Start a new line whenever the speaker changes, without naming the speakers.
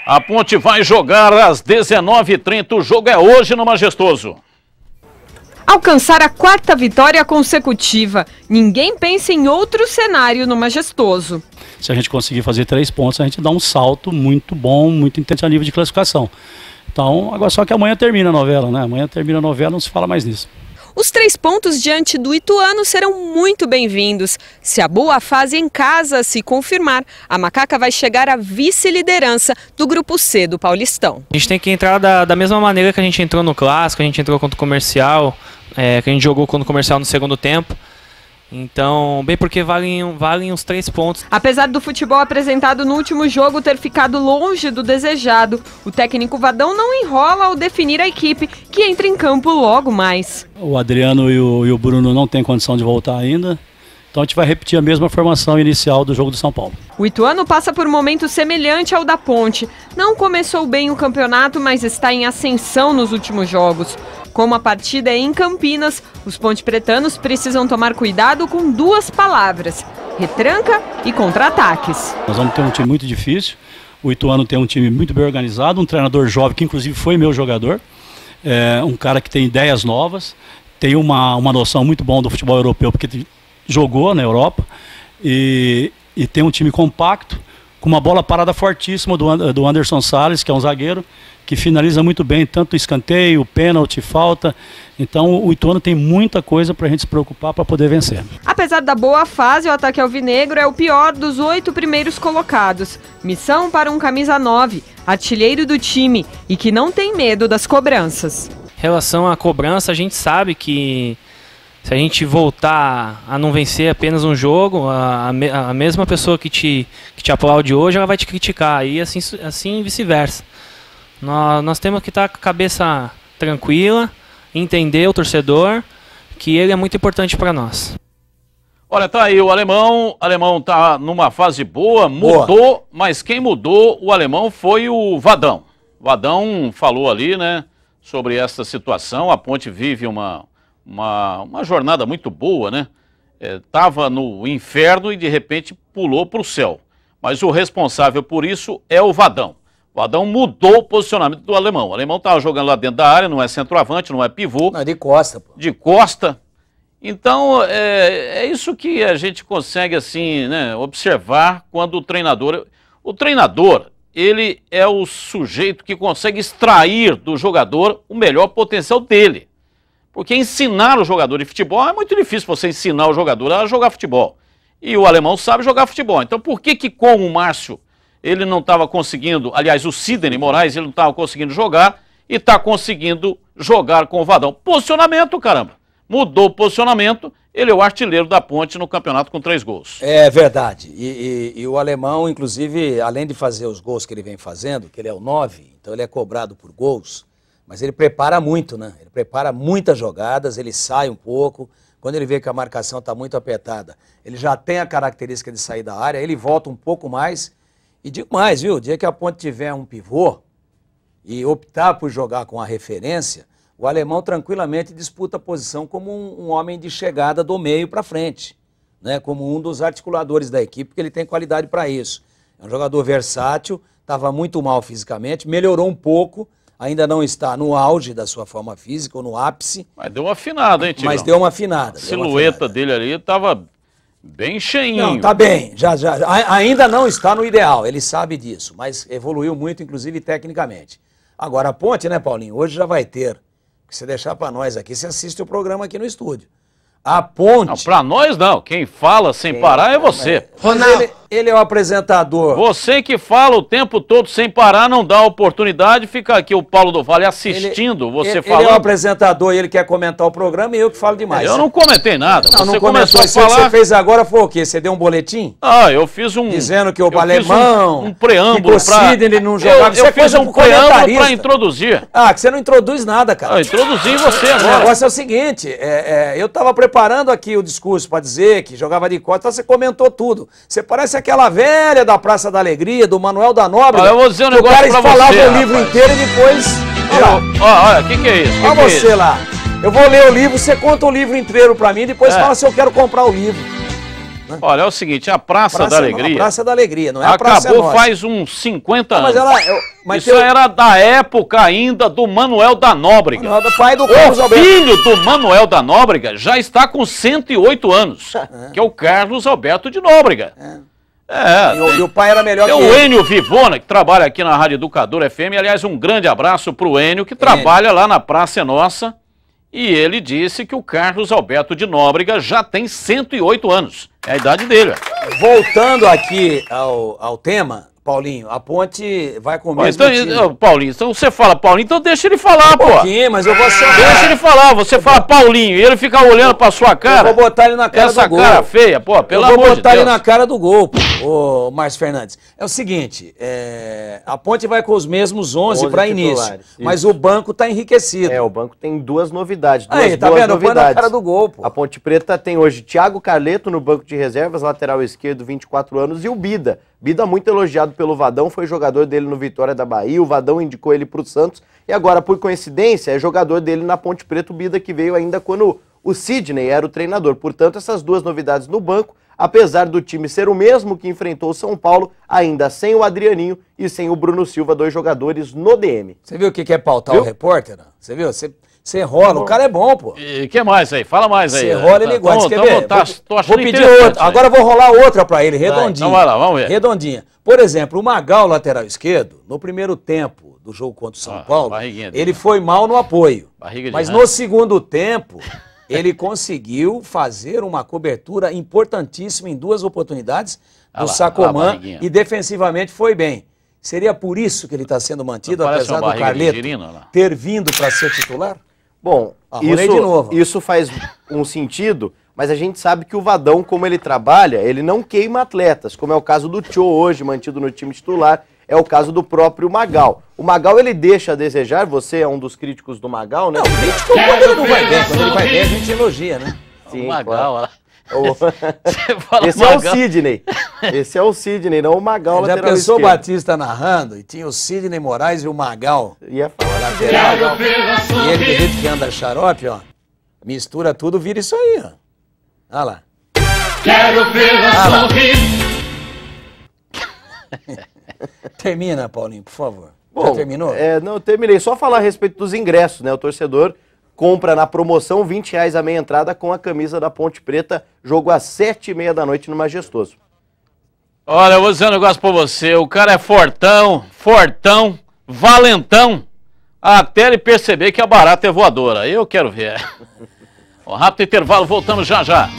A Ponte vai jogar às 19h30. O jogo é hoje no Majestoso.
Alcançar a 4ª vitória consecutiva. Ninguém pensa em outro cenário no Majestoso.
Se a gente conseguir fazer 3 pontos, a gente dá um salto muito bom, muito intenso a nível de classificação. Então, agora só que amanhã termina a novela, né? Amanhã termina a novela, não se fala mais nisso.
Os 3 pontos diante do Ituano serão muito bem-vindos. Se a boa fase em casa se confirmar, a Macaca vai chegar à vice-liderança do Grupo C do Paulistão.
A gente tem que entrar da mesma maneira que a gente entrou no Clássico, a gente entrou contra o Comercial, que a gente jogou contra o Comercial no segundo tempo. Então, bem porque valem os 3 pontos.
Apesar do futebol apresentado no último jogo ter ficado longe do desejado, o técnico Vadão não enrola ao definir a equipe que entra em campo logo mais.
O Adriano e o Bruno não têm condição de voltar ainda, então a gente vai repetir a mesma formação inicial do jogo do São Paulo.
O Ituano passa por um momento semelhante ao da Ponte. Não começou bem o campeonato, mas está em ascensão nos últimos jogos. Como a partida é em Campinas, os pontepretanos precisam tomar cuidado com 2 palavras: retranca e contra-ataques.
Nós vamos ter um time muito difícil. O Ituano tem um time muito bem organizado, um treinador jovem que inclusive foi meu jogador, um cara que tem ideias novas, tem uma noção muito boa do futebol europeu, porque jogou na Europa, e tem um time compacto, com uma bola parada fortíssima do Anderson Salles, que é um zagueiro, que finaliza muito bem, tanto escanteio, pênalti, falta. Então o Ituano tem muita coisa para a gente se preocupar para poder vencer.
Apesar da boa fase, o ataque alvinegro é o pior dos 8 primeiros colocados. Missão para um camisa 9, artilheiro do time e que não tem medo das cobranças.
Em relação à cobrança, a gente sabe que se a gente voltar a não vencer apenas um jogo, a mesma pessoa que te aplaude hoje, ela vai te criticar, e assim vice-versa. Nós temos que estar com a cabeça tranquila, entender o torcedor, que ele é muito importante para nós.
Olha, tá aí o Alemão tá numa fase boa, mudou, mas quem mudou o Alemão foi o Vadão. O Vadão falou ali, né, sobre essa situação. A Ponte vive uma jornada muito boa, né? Tava no inferno e de repente pulou para o céu. Mas o responsável por isso é o Vadão. O Vadão mudou o posicionamento do Alemão. O Alemão estava jogando lá dentro da área, não é centroavante, não é pivô. Não,
é de costa, pô.
De costa. Então, é isso que a gente consegue, assim, né, observar quando o treinador... O treinador, ele é o sujeito que consegue extrair do jogador o melhor potencial dele. Porque ensinar o jogador de futebol é muito difícil você ensinar o jogador a jogar futebol. E o Alemão sabe jogar futebol. Então, por que com o Márcio ele não estava conseguindo, aliás, o Sidney Moraes, ele não estava conseguindo jogar e está conseguindo jogar com o Vadão? Posicionamento, caramba. Mudou o posicionamento, ele é o artilheiro da Ponte no campeonato com 3 gols.
É verdade. E o Alemão, inclusive, além de fazer os gols que ele vem fazendo, que ele é o 9, então ele é cobrado por gols, mas ele prepara muito, né? Ele prepara muitas jogadas, ele sai um pouco. Quando ele vê que a marcação está muito apertada, ele já tem a característica de sair da área, ele volta um pouco mais. E digo mais, viu? O dia que a Ponte tiver um pivô e optar por jogar com a referência, o Alemão tranquilamente disputa a posição como um homem de chegada do meio para frente, né? Como um dos articuladores da equipe, porque ele tem qualidade para isso. É um jogador versátil, estava muito mal fisicamente, melhorou um pouco, ainda não está no auge da sua forma física ou no ápice.
Mas deu uma afinada, hein, Tigrão?
Mas deu uma afinada.
A silhueta dele ali estava bem cheinho.
Não, tá bem. Ainda não está no ideal, ele sabe disso, mas evoluiu muito, inclusive tecnicamente. Agora a Ponte, né, Paulinho, hoje já vai ter, que você deixar para nós aqui, você assiste o programa aqui no estúdio. A Ponte...
Não, para nós não, quem fala sem parar é você.
Ronaldo, ele é o apresentador.
Você que fala o tempo todo sem parar, não dá oportunidade, fica aqui o Paulo do Vale assistindo você falando.
Ele é o apresentador e ele quer comentar o programa e eu que falo demais.
Eu não comentei nada.
Não,
você
não
começou a falar...
O que você fez agora foi o quê? Você deu um boletim?
Ah, eu fiz um...
Dizendo que o Alemão...
Um preâmbulo
para... ele não jogava.
Eu fiz um preâmbulo para introduzir.
Ah, que você não introduz nada, cara.
Eu introduzi você agora.
O negócio é o seguinte, eu estava preparando aqui o discurso para dizer que jogava de costa, então você comentou tudo. Você parece aquela velha da Praça da Alegria, do Manuel da Nóbrega.
Eu vou dizer um negócio pra você,
o cara falava o livro inteiro e depois...
Olha, o que é isso?
Olha você lá. Eu vou ler o livro, você conta o livro inteiro pra mim e depois fala se eu quero comprar o livro. Né?
Olha, é o seguinte, a Praça da Alegria...
A Praça da Alegria, não é a Praça
acabou
Nossa.
faz uns 50 anos.
Mas
isso era da época ainda do Manuel da Nóbrega.
O pai do Carlos Alberto.
O filho do Manuel da Nóbrega já está com 108 anos, que é o Carlos Alberto de Nóbrega.
E o pai era melhor que
o
ele.
Enio Vivona, que trabalha aqui na Rádio Educador FM. Aliás, um grande abraço para o Enio, que trabalha lá na Praça Nossa. E ele disse que o Carlos Alberto de Nóbrega já tem 108 anos. É a idade dele.
Voltando aqui ao tema, Paulinho, a ponte vai com o mesmo time.
Paulinho, então você fala Paulinho, então deixa ele falar, pô.
Mas eu vou chamar.
Deixa ele falar, você fala Paulinho e ele fica olhando pra sua cara.
Eu vou botar ele na cara do gol.
Essa cara feia, pô, pelo amor de Deus.
Eu vou botar ele na cara do gol, pô, ô Márcio Fernandes. É o seguinte, a ponte vai com os mesmos 11 para início, mas o banco tá enriquecido.
O banco tem duas novidades.
Aí, tá vendo? Põe na cara do gol, pô.
A Ponte Preta tem hoje Thiago Carleto no banco de reservas, lateral esquerdo, 24 anos, e o Bida. Bida muito elogiado pelo Vadão, foi jogador dele no Vitória da Bahia, o Vadão indicou ele pro Santos, e agora, por coincidência, é jogador dele na Ponte Preta, o Bida, que veio ainda quando o Sidney era o treinador. Portanto, essas duas novidades no banco, apesar do time ser o mesmo que enfrentou o São Paulo, ainda sem o Adrianinho e sem o Bruno Silva, dois jogadores no DM.
Você viu o que é pautar o repórter? Você viu? Você rola, o cara é bom, pô.
E que mais aí? Fala mais aí.
Você rola, ele gosta. Quer ver?
Vou
pedir outra. Agora eu vou rolar outra pra ele, redondinha.
Então vai lá, vamos ver.
Redondinha. Por exemplo, o Magal, lateral esquerdo, no primeiro tempo do jogo contra o São Paulo, ele foi mal no apoio. Mas no segundo tempo, ele conseguiu fazer uma cobertura importantíssima em duas oportunidades do Sacomã e defensivamente foi bem. Seria por isso que ele está sendo mantido, apesar do Carleto ter vindo para ser titular?
Bom, isso faz um sentido, mas a gente sabe que o Vadão, como ele trabalha, ele não queima atletas, como é o caso do Tchô hoje, mantido no time titular, é o caso do próprio Magal. O Magal, ele deixa a desejar, você é um dos críticos do Magal, né?
Não, crítico quando ele não vai bem, quando ele vai bem a gente elogia, né?
Sim, o Magal,
claro. Esse é o Sidney. Esse é o Sidney, não o Magal lateral esquerdo.
Já pensou o Batista narrando e tinha o Sidney Moraes e o Magal?
Ia falar
lateral. E ele, do jeito que anda xarope, ó, mistura tudo, vira isso aí, ó. Olha lá.
Quero vê-la sorrir.
Termina, Paulinho, por favor.
Bom,
já terminou?
Não, eu terminei. Só falar a respeito dos ingressos, né? O torcedor compra na promoção R$20 a meia entrada com a camisa da Ponte Preta, jogo às 7h30 da noite no Majestoso.
Olha, eu vou dizer um negócio pra você, o cara é fortão, valentão, até ele perceber que a barata é voadora. Eu quero ver. Um rápido intervalo, voltamos já já.